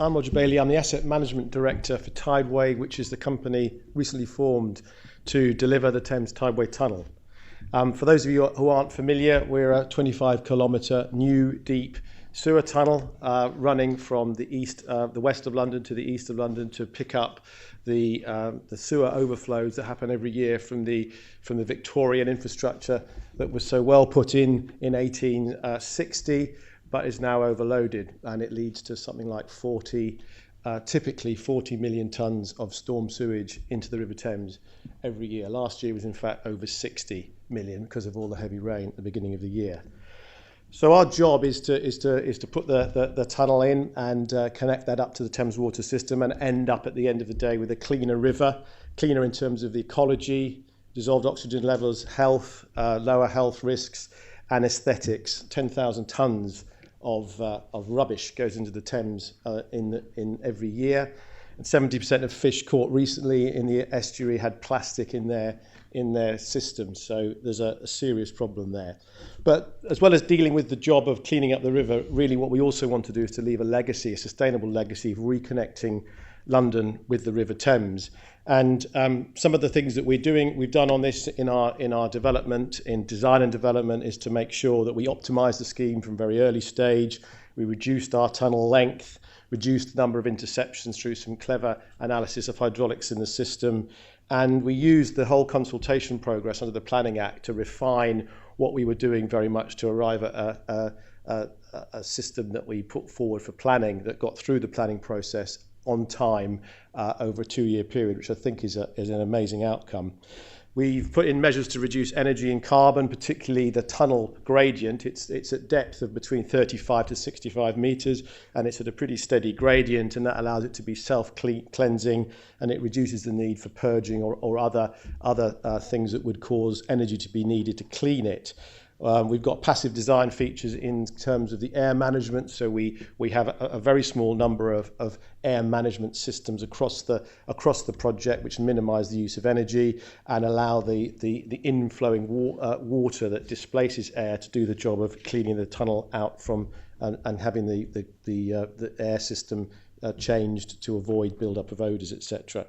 I'm Roger Baily. I'm the Asset Management Director for Tideway, which is the company recently formed to deliver the Thames Tideway Tunnel. For those of you who aren't familiar, we're a 25-kilometre new deep sewer tunnel running from the west of London to the east of London to pick up the sewer overflows that happen every year from the Victorian infrastructure that was so well put in 1860. But is now overloaded, and it leads to something like typically 40 million tonnes of storm sewage into the River Thames every year. Last year was in fact over 60 million because of all the heavy rain at the beginning of the year. So our job is to put the tunnel in and connect that up to the Thames water system and end up at the end of the day with a cleaner river, cleaner in terms of the ecology, dissolved oxygen levels, health, lower health risks, and aesthetics. 10,000 tonnes of rubbish goes into the Thames in every year, and 70% of fish caught recently in the estuary had plastic in their system. So there's a serious problem there. But as well as dealing with the job of cleaning up the river, really what we also want to do is to leave a legacy, a sustainable legacy of reconnecting London with the River Thames. And some of the things that we've done on this in our development, in design and development, is to make sure that we optimise the scheme from very early stage. We reduced our tunnel length, reduced the number of interceptions through some clever analysis of hydraulics in the system, and we used the whole consultation progress under the Planning Act to refine what we were doing very much to arrive at a system that we put forward for planning that got through the planning process on time over a 2-year period, which I think is an amazing outcome. We've put in measures to reduce energy and carbon, particularly the tunnel gradient. It's at depth of between 35 to 65 metres, and it's at a pretty steady gradient, and that allows it to be self-cleansing, and it reduces the need for purging or other things that would cause energy to be needed to clean it. We've got passive design features in terms of the air management, so we have a very small number of air management systems across the project, which minimise the use of energy and allow the inflowing water that displaces air to do the job of cleaning the tunnel out from and having the air system changed to avoid build-up of odours, etc.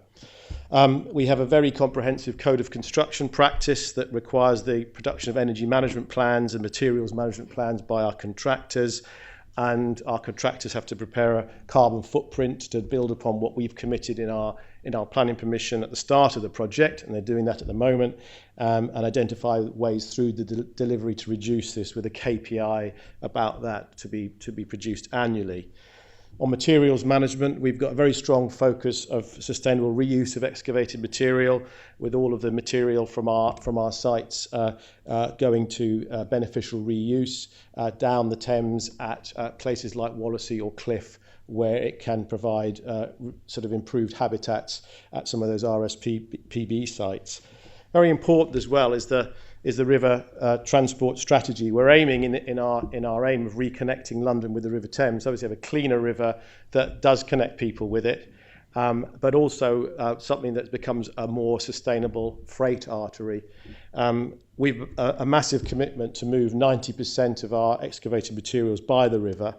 We have a very comprehensive code of construction practice that requires the production of energy management plans and materials management plans by our contractors, and our contractors have to prepare a carbon footprint to build upon what we've committed in our planning permission at the start of the project, and they're doing that at the moment, and identify ways through the delivery to reduce this with a KPI about that to be produced annually. On materials management, we've got a very strong focus of sustainable reuse of excavated material, with all of the material from our sites going to beneficial reuse down the Thames at places like Wallasey or Cliff, where it can provide sort of improved habitats at some of those RSPB sites. Very important as well is the river transport strategy. We're aiming in our aim of reconnecting London with the River Thames. Obviously, have a cleaner river that does connect people with it, but also something that becomes a more sustainable freight artery. We've a massive commitment to move 90% of our excavated materials by the river,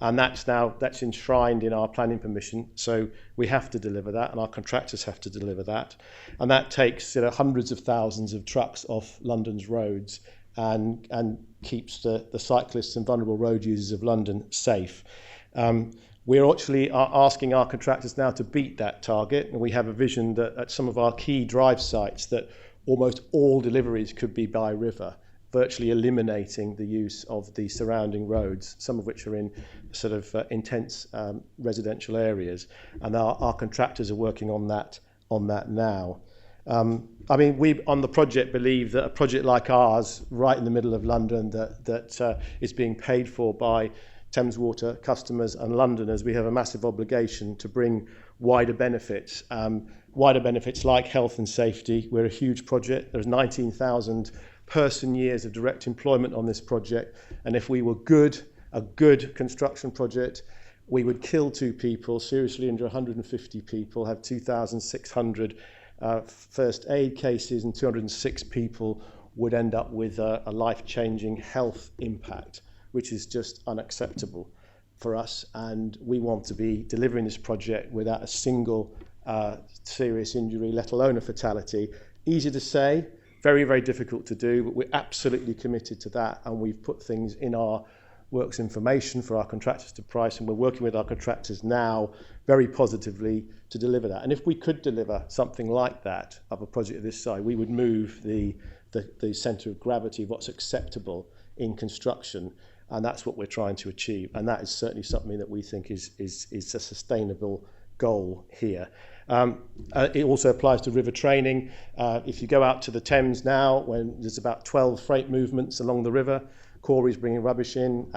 and that's enshrined in our planning permission. So we have to deliver that, and our contractors have to deliver that, and that takes hundreds of thousands of trucks off London's roads and keeps the cyclists and vulnerable road users of London safe. We're actually asking our contractors now to beat that target, and we have a vision that at some of our key drive sites that almost all deliveries could be by river, virtually eliminating the use of the surrounding roads, some of which are in sort of intense residential areas, and our contractors are working on that now. We on the project believe that a project like ours, right in the middle of London, that is being paid for by Thames Water customers and Londoners, we have a massive obligation to bring wider benefits like health and safety. We're a huge project. There's 19,000 person years of direct employment on this project, and if we were a good construction project, we would kill 2 people, seriously injure 150 people, have 2,600 first aid cases, and 206 people would end up with a life-changing health impact, which is just unacceptable. for us, and we want to be delivering this project without a single serious injury, let alone a fatality. Easy to say, very, very difficult to do, but we're absolutely committed to that, and we've put things in our works information for our contractors to price, and we're working with our contractors now very positively to deliver that. And if we could deliver something like that of a project of this size, we would move the centre of gravity of what's acceptable in construction, and that's what we're trying to achieve. And that is certainly something that we think is a sustainable goal here. It also applies to river training. If you go out to the Thames now, when there's about 12 freight movements along the river, quarries bringing rubbish in,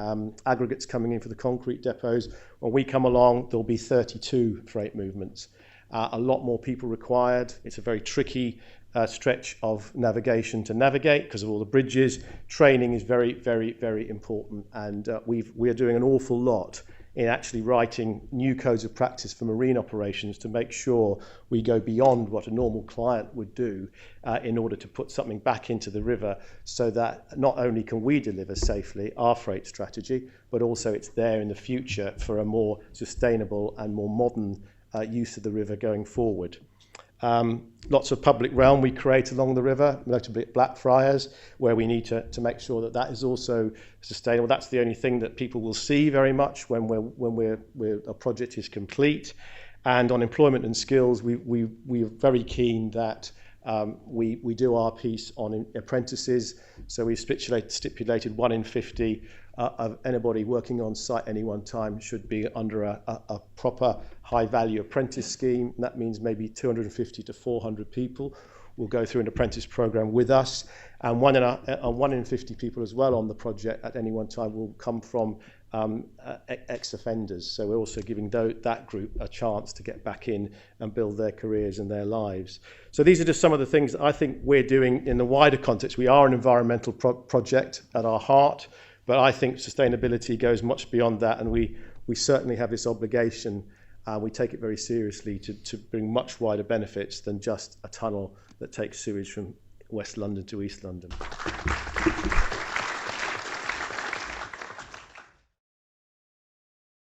aggregates coming in for the concrete depots. When we come along, there'll be 32 freight movements. A lot more people required. It's a very tricky stretch of navigation to navigate because of all the bridges. Training is very, very, very important, and we are doing an awful lot in actually writing new codes of practice for marine operations to make sure we go beyond what a normal client would do in order to put something back into the river, so that not only can we deliver safely our freight strategy, but also it's there in the future for a more sustainable and more modern use of the river going forward. Lots of public realm we create along the river, notably at Blackfriars, where we need to make sure that that is also sustainable. That's the only thing that people will see very much when a project is complete. And on employment and skills, we are very keen that we do our piece on apprentices. So we stipulated 1 in 50 of anybody working on site any one time should be under a proper high-value apprentice scheme. And that means maybe 250 to 400 people will go through an apprentice program with us, and 1 in 50 people as well on the project at any one time will come from ex-offenders. So we're also giving that group a chance to get back in and build their careers and their lives. So these are just some of the things that I think we're doing in the wider context. We are an environmental project at our heart, but I think sustainability goes much beyond that, and we certainly have this obligation. We take it very seriously to bring much wider benefits than just a tunnel that takes sewage from West London to East London.